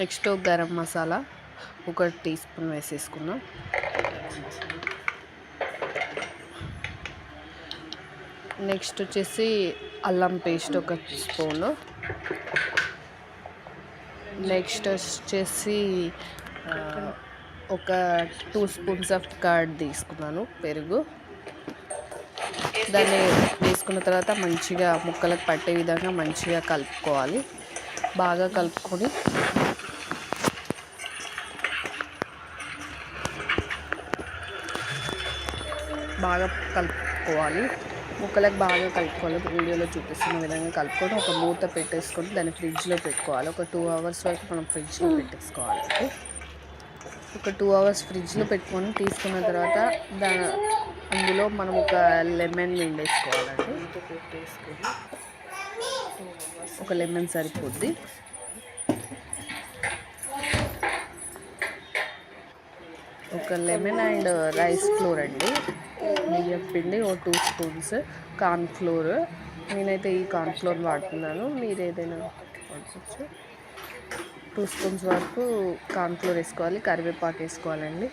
Next garam masala 1 teaspoon వేసేసుకున్నాం. Next వచ్చేసి అల్లం పేస్ట్ 1 స్పూను. నెక్స్ట్ వచ్చేసి ఒక 2 స్పూన్స్ ఆఫ్ కర్డ్ తీసుకున్నాను, పెరుగు. దాన్ని వేసుకున్న తర్వాత మంచిగా ముక్కలకు పట్టే విధంగా మంచిగా కలుపుకోవాలి. బాగా కలుపుకొని ముక్కలకు బాగా కలుపుకోవాలి. వీడియోలో చూపిస్తున్న విధంగా కలుపుకొని ఒక మూత పెట్టేసుకొని దాన్ని ఫ్రిడ్జ్లో పెట్టుకోవాలి. ఒక 2 అవర్స్ వరకు మనం ఫ్రిడ్జ్లో పెట్టేసుకోవాలి. ఒక 2 అవర్స్ ఫ్రిడ్జ్లో పెట్టుకొని తీసుకున్న తర్వాత అందులో మనం ఒక లెమన్ పిండేసుకోవాలండి. ఒక లెమన్ సరిపోద్ది. ఒక లెమన్ అండ్ రైస్ ఫ్లోర్ అండి, బియ్యం పిండి 2 స్పూన్స్, కార్న్ ఫ్లోర్. నేనైతే ఈ కార్న్ ఫ్లోర్ వాడుతున్నాను, మీరు ఏదైనా వాడుకోవచ్చు. 2 స్పూన్స్ వరకు కార్న్ ఫ్లోర్ వేసుకోవాలి. కరివేపాకు వేసుకోవాలండి.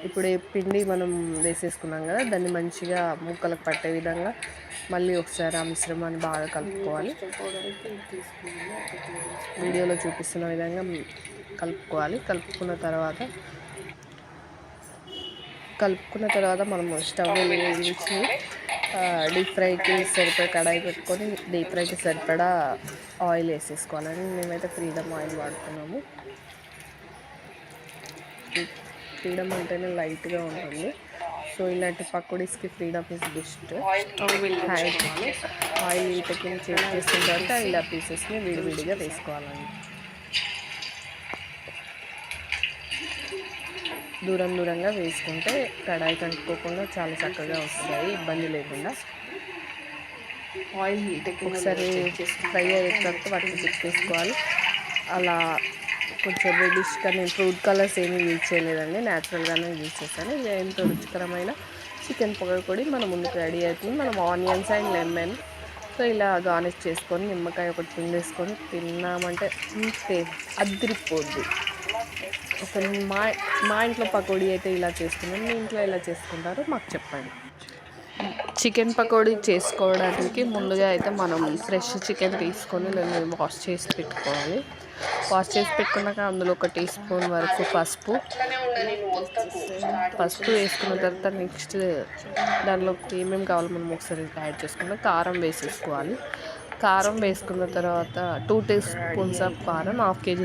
ఇప్పుడు పిండి మనం వేసేసుకున్నాం కదా, దాన్ని మంచిగా ముక్కలకు పట్టే విధంగా మళ్ళీ ఒకసారి ఆ మిశ్రమాన్ని బాగా కలుపుకోవాలి. వీడియోలో చూపిస్తున్న విధంగా కలుపుకోవాలి. కలుపుకున్న తర్వాత మనము స్టవ్ వెలిగించి డీప్ ఫ్రైకి సరిపడా కడాయి పెట్టుకొని డీప్ ఫ్రైకి సరిపడా ఆయిల్ వేసేసుకోవాలండి. మేమైతే ఫ్రీడమ్ ఆయిల్ వాడుతున్నాము. ఫ్రీడమ్ అంటేనే లైట్గా ఉంటుంది. సో ఇలాంటి పకోడీస్కి ఫ్రీడమ్ ఇస్ బెస్ట్. ఆయిల్ వీటికి చేంజ్ చేసిన తర్వాత ఇలా పీసెస్ని విడివిడిగా వేసుకోవాలండి. దూరంగా వేసుకుంటే కడాయి కంటుకోకుండా చాలా చక్కగా వస్తాయి, ఇబ్బంది లేకుండా. ఆయిల్ ఒకసారి ఫ్రై అయ్యే తర్వాత వాటిని తిప్పేసుకోవాలి. అలా కొంచెం రెడిష్గా, నేను ఫ్రూట్ కలర్స్ ఏమీ యూజ్ చేయలేదండి, న్యాచురల్గానే యూజ్ చేశాను. ఇది ఎంతో రుచికరమైన చికెన్ పకోడీ మన ముందుకు రెడీ అవుతుంది. మనం ఆనియన్స్ అండ్ లెమన్ సో ఇలా గార్నిష్ చేసుకొని నిమ్మకాయ ఒకటి పిండేసుకొని తిన్నామంటే అదిరిపోద్ది. అసలు మా ఇంట్లో పకోడీ అయితే ఇలా చేసుకున్నాం. మీ ఇంట్లో ఎలా చేసుకుంటారో మాకు చెప్పండి. చికెన్ పకోడీ చేసుకోవడానికి ముందుగా అయితే మనం ఫ్రెష్ చికెన్ తీసుకొని దాన్ని వాష్ చేసి పెట్టుకోవాలి. వాష్ చేసి పెట్టుకున్నాక అందులో 1 టీ స్పూన్ వరకు పసుపు వేసుకున్న తర్వాత నెక్స్ట్ దానిలోకి ఏమేమి కావాలో మనం ఒకసారి యాడ్ చేసుకుంటాం. కారం వేసేసుకోవాలి. కారం వేసుకున్న తర్వాత 2 టీ స్పూన్స్ ఆఫ్ కారం, 1/2 kg